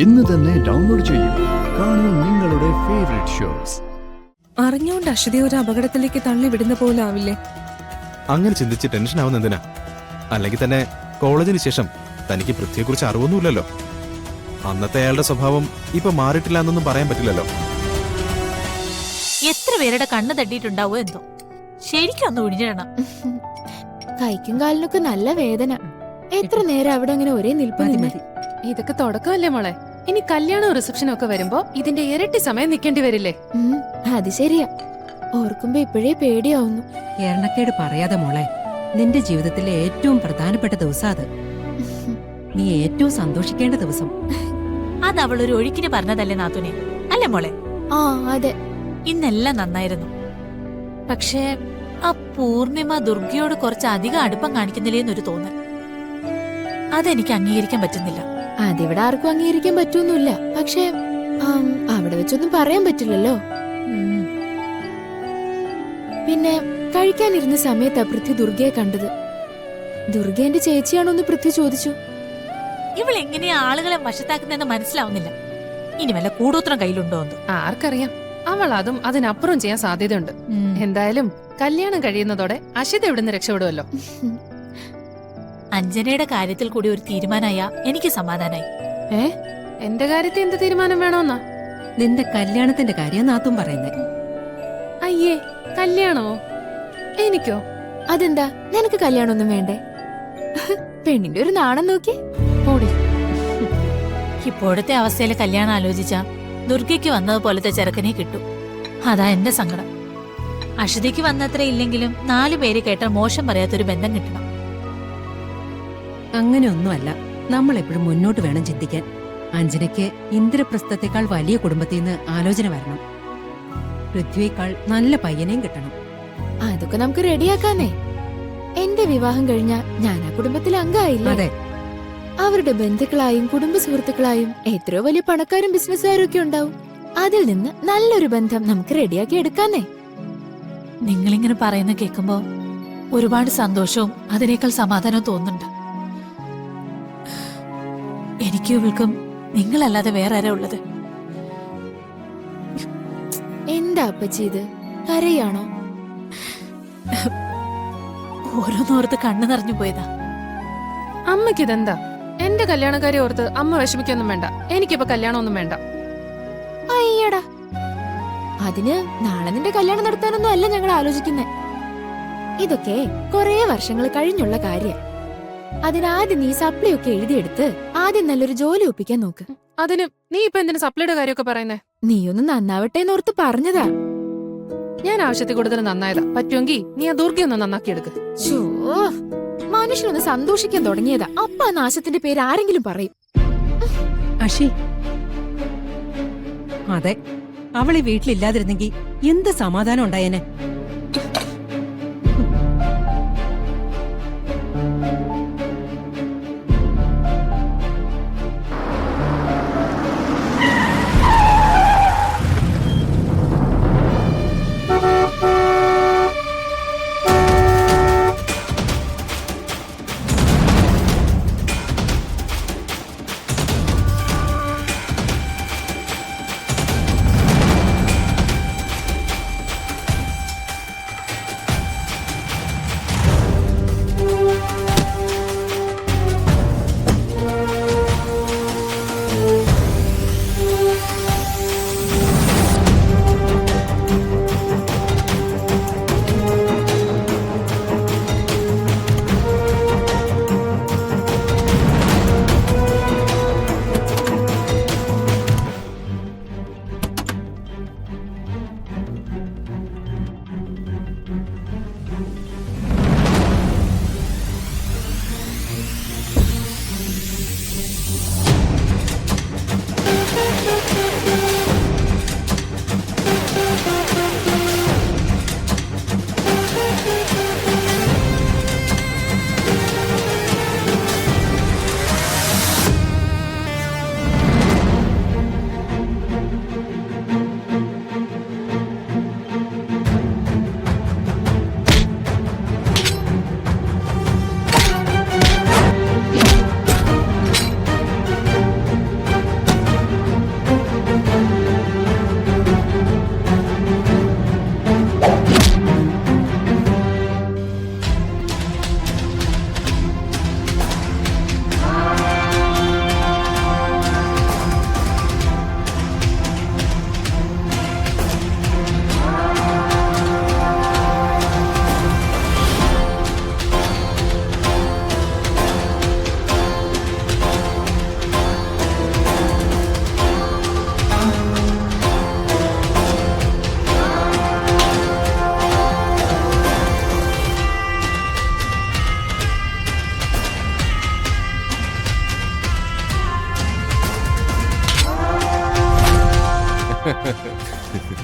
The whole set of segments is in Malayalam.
ഇന്ന് തന്നെ ഡൗൺലോഡ് ചെയ്യൂ. കാണൂ നിങ്ങളുടെ ഫേവറേറ്റ് ഷോസ്. അറിഞ്ഞുകൊണ്ട് അശ്വതി ഒരു അപകടത്തിലേക്ക് തള്ളി വിടുന്ന പോലെ ആവില്ലേ? അങ്ങനെ ചിന്തിച്ച് ടെൻഷൻ ആവുന്ന എന്തിനാ? അല്ലെങ്കിൽ തന്നെ കോളേജിന് ശേഷം തനിക്ക് പൃഥ്വിയെക്കുറിച്ച് അറിവൊന്നുമില്ലല്ലോ. അന്നത്തെ അയാളുടെ സ്വഭാവം ഇപ്പൊ മാറിയിട്ടില്ല എന്നൊന്നും പറയാൻ പറ്റില്ലല്ലോ. എത്ര പേരുടെ കണ്ണ് തട്ടിയിട്ടുണ്ടാവോ എന്തോ. ശരിക്കും ഒന്ന് ഒഴിഞ്ഞിടണം. കൈക്കും കാലിനൊക്കെ നല്ല വേദന. എത്ര നേരം അവിടെ അങ്ങനെ ഒരേ നിൽപ്പ് നിന്ന്. ഇതൊക്കെ തുടക്കമല്ലേ മോളെ. ഇനി കല്യാണവും റിസപ്ഷനും ഒക്കെ വരുമ്പോ ഇതിന്റെ ഇരട്ടി സമയം നിൽക്കേണ്ടി വരില്ലേ? അത് ശരിയാ. ഓർക്കുമ്പോ ഇപ്പോഴേ പേടിയാവുന്നു. എണ്ണക്കേട് പറയാതെ മോളെ, നിന്റെ ജീവിതത്തിലെ ഏറ്റവും പ്രധാനപ്പെട്ട ദിവസം അത്. നീ ഏറ്റവും സന്തോഷിക്കേണ്ട ദിവസം. അത് അവളൊരു ഒഴുക്കിന് പറഞ്ഞതല്ലേ നാത്തുനെ, അല്ലേ മോളെ? ആ അതെ, ഇന്നെല്ലാം നന്നായിരുന്നു. പക്ഷേ ആ പൂർണിമ ദുർഗയോട് കുറച്ച് അധികം അടുപ്പം കാണിക്കുന്നില്ലേന്നൊരു തോന്നൽ. അതെനിക്ക് അംഗീകരിക്കാൻ പറ്റുന്നില്ല. അതിവിടെ ആർക്കും അംഗീകരിക്കാൻ പറ്റൊന്നുമില്ല. പക്ഷെ അവിടെ വെച്ചൊന്നും പറയാൻ പറ്റില്ലല്ലോ. പിന്നെ കഴിക്കാനിരുന്ന സമയത്താ പൃഥ്വി ദുർഗയെ കണ്ടത്. ദുർഗ എന്റെ ചേച്ചിയാണോന്ന് പൃഥ്വി ചോദിച്ചു. ഇവളെങ്ങനെയാ ആളുകളെ വശത്താക്കുന്നെന്ന് മനസ്സിലാവുന്നില്ല. ഇനി വല്ല കൂടോത്രം കയ്യിലുണ്ടോ എന്ന് ആർക്കറിയാം. അവൾ അതും അതിനപ്പുറം ചെയ്യാൻ സാധ്യതയുണ്ട്. എന്തായാലും കല്യാണം കഴിയുന്നതോടെ അശ്വതി ഇവിടുന്ന് രക്ഷപ്പെടുമല്ലോ. അഞ്ജനയുടെ കാര്യത്തിൽ കൂടി ഒരു തീരുമാനമായ എനിക്ക് സമാധാനായി. എന്റെ കാര്യത്തിൽ എന്ത് തീരുമാനം വേണോന്നാ? നിന്റെ കല്യാണത്തിന്റെ കാര്യം നാത്തും പറയുന്നേ. അയ്യേ, കല്യാണമോ? എനിക്കോ? അതെന്താ, നിനക്ക് കല്യാണമൊന്നും വേണ്ടേ? പെണ്ണിന്റെ ഒരു നാണം നോക്കി ഓടി. ഇപ്പോഴത്തെ അവസ്ഥയിൽ കല്യാണം ആലോചിച്ച ദുർഗയ്ക്ക് വന്നതുപോലത്തെ ചെറുക്കനെ കിട്ടും. അതാ എന്റെ സങ്കടം. അശ്വതിക്ക് വന്നത്ര ഇല്ലെങ്കിലും 4 പേര് കേട്ടാൽ മോശം പറയാത്തൊരു ബന്ധം കിട്ടണം. അങ്ങനെയൊന്നുമല്ല, നമ്മൾ എപ്പോഴും മുന്നോട്ട് വേണം ചിന്തിക്കാൻ. അഞ്ജനയ്ക്ക് ഇന്ദ്രപ്രസ്ഥത്തെക്കാൾ വലിയ കുടുംബത്തിൽ നിന്ന് ആലോചന വരണം. പൃഥ്വിയേക്കാൾ നല്ല പയ്യനെയും കിട്ടണം. അതൊക്കെ നമുക്ക് റെഡിയാക്കാന്നേ. എന്റെ വിവാഹം കഴിഞ്ഞാ ഞാൻ ആ കുടുംബത്തിലെ അംഗമായില്ലേ? അതെ, അവരുടെ ബന്ധുക്കളായും കുടുംബ സുഹൃത്തുക്കളായും എത്രയോ വലിയ പണക്കാരും ബിസിനസ്സുകാരും ഒക്കെ ഉണ്ടാവും. അതിൽ നിന്ന് നല്ലൊരു ബന്ധം നമുക്ക് റെഡിയാക്കി എടുക്കാന്നേ. നിങ്ങളിങ്ങനെ പറയുന്ന കേൾക്കുമ്പോ ഒരുപാട് സന്തോഷവും അതിനേക്കാൾ സമാധാനവും തോന്നുന്നുണ്ട്. എനിക്കും ഇവൾക്കും നിങ്ങളല്ലാതെ വേറെ ആരാ ഉള്ളത്? എന്താ അപ്പച്ചി ഇത്, കരയാണോ? ഓരോന്നോർത്ത് കണ്ണു നിറഞ്ഞു പോയതാ. അമ്മയ്ക്കിതെന്താ? എന്റെ കല്യാണക്കാരി ഓർത്ത് അമ്മ വിഷമിക്കൊന്നും വേണ്ട. എനിക്കിപ്പോ കല്യാണമൊന്നും വേണ്ട. അയ്യടാ, അതിന് നാളെ നിന്റെ കല്യാണം നടത്താനൊന്നും അല്ല ഞങ്ങൾ ആലോചിക്കുന്നേ. ഇതൊക്കെ കൊറേ വർഷങ്ങൾ കഴിഞ്ഞുള്ള കാര്യം. അതിനാദ്യം നീ സപ്ലൈ ഒക്കെ എഴുതിയെടുത്ത് ആദ്യം നല്ലൊരു ജോലി ഒപ്പിക്കാൻ നോക്ക്. അതിന് നീ ഇപ്പൊ എന്തിനു സപ്ലൈയുടെ കാര്യമൊക്കെ പറയുന്നേ? നീ ഒന്ന് നന്നാവട്ടെ എന്നോർത്ത് പറഞ്ഞതാ. ഞാൻ ആവശ്യത്തിൽ കൂടുതൽ നന്നായതാ. പറ്റുമെങ്കിൽ നീ ആ ദുർഗയൊന്ന് നന്നാക്കി എടുക്ക്. മനുഷ്യനൊന്ന് സന്തോഷിക്കാൻ തുടങ്ങിയതാ, അപ്പ ആ നാശത്തിന്റെ പേര് ആരെങ്കിലും പറയും. അഷി, അതെ, അവളെ വീട്ടിലില്ലാതിരുന്നെങ്കിൽ എന്ത് സമാധാനം ഉണ്ടായേനെ.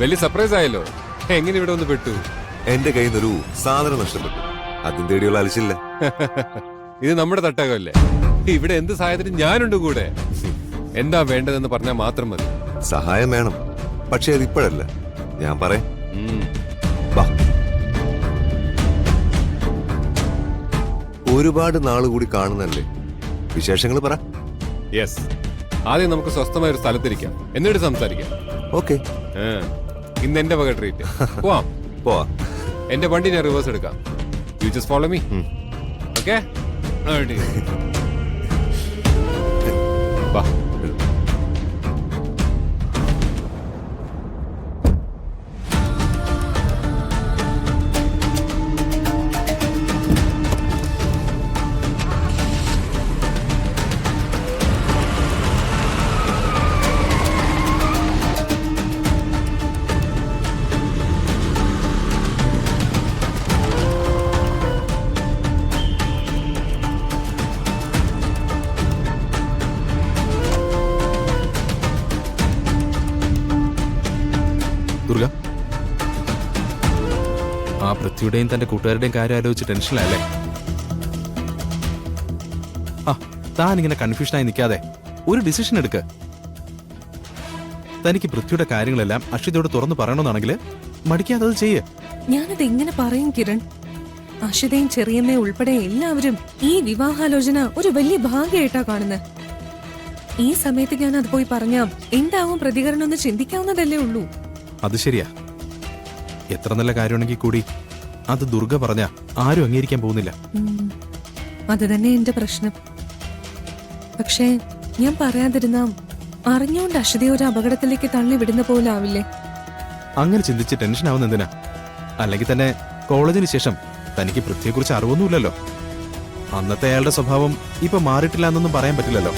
വലിയ സർപ്രൈസ് ആയല്ലോ. എങ്ങനെ ഇവിടെ ഒന്ന് പെട്ടു? എന്റെ കയ്യിൽ നിന്നൊരു സാധനം നഷ്ടപ്പെട്ടു. അതിന് തേടിയുള്ള അലച്ചില്ല. ഇത് നമ്മുടെ തട്ടകമല്ലേ? ഇവിടെ എന്ത് സഹായത്തിനും ഞാനുണ്ട് കൂടെ. എന്താ വേണ്ടതെന്ന് പറഞ്ഞാൽ മാത്രം മതി. സഹായം വേണം, പക്ഷെ അതിപ്പോഴല്ല. ഞാൻ പറയാം. ഉം. വാ. ഒരുപാട് നാള് കൂടി കാണുന്നല്ലേ, വിശേഷങ്ങൾ പറ. യെസ്, ആദ്യം നമുക്ക് സ്വസ്ഥമായ ഒരു സ്ഥലത്തിരിക്കാം, എന്നിട്ട് സംസാരിക്കാം. ഓക്കെ, ഇന്ന് എന്റെ വക ട്രീറ്റ്. പോവാം. പോവാ. എന്റെ വണ്ടി ഞാൻ റിവേഴ്സ് എടുക്കാം. You just follow me. Okay? വാ. ദുർഗ, ആ പൃഥ്വിയുടെയും തന്റെ കൂട്ടുകാരുടെയും കാര്യം ആലോചിച്ച് ടെൻഷനിലല്ലേ? ആ, താൻ ഇങ്ങനെ കൺഫ്യൂഷനായി നിൽക്കാതെ ഒരു ഡിസിഷൻ എടുക്ക്. തനിക്ക് പൃഥ്വിയുടെ കാര്യങ്ങളെല്ലാം അക്ഷിതയോട് തുറന്നു പറയണമെന്നാണെങ്കിൽ മടിക്കാതെ അത് ചെയ്യ്. ഞാനത് എങ്ങനെ പറയും കിരൺ? അക്ഷിതയും ചെറിയമ്മയും ഉൾപ്പെടെ എല്ലാവരും ഈ വിവാഹാലോചന ഒരു വലിയ ഭാഗ്യമായിട്ടാ കാണുന്നത്. ഈ സമയത്ത് ഞാൻ അത് പോയി പറഞ്ഞാ എന്താവും പ്രതികരണം എന്ന് ചിന്തിക്കാവുന്നതല്ലേ ഉള്ളൂ. അത് ശരിയാ. എത്ര നല്ല കാര്യമാണെങ്കിൽ കൂടി അത് ദുർഗ പറഞ്ഞ ആരും അംഗീകരിക്കാൻ പോകുന്നില്ല. അത് തന്നെ എന്റെ പ്രശ്നം. പക്ഷേ ഞാൻ പറയാതിരുന്ന അറിഞ്ഞുകൊണ്ട് അക്ഷിതയെ ഒരു അപകടത്തിലേക്ക് തള്ളി വിടുന്ന പോലെ ആവില്ലേ? അങ്ങനെ ചിന്തിച്ച് ടെൻഷൻ ആവുന്ന എന്തിനാ? അല്ലെങ്കിൽ തന്നെ കോളേജിന് ശേഷം തനിക്ക് പൃഥ്വിയെക്കുറിച്ച് അറിവൊന്നുമില്ലല്ലോ. അന്നത്തെ അയാളുടെ സ്വഭാവം ഇപ്പൊ മാറിയിട്ടില്ല എന്നൊന്നും പറയാൻ പറ്റില്ലല്ലോ.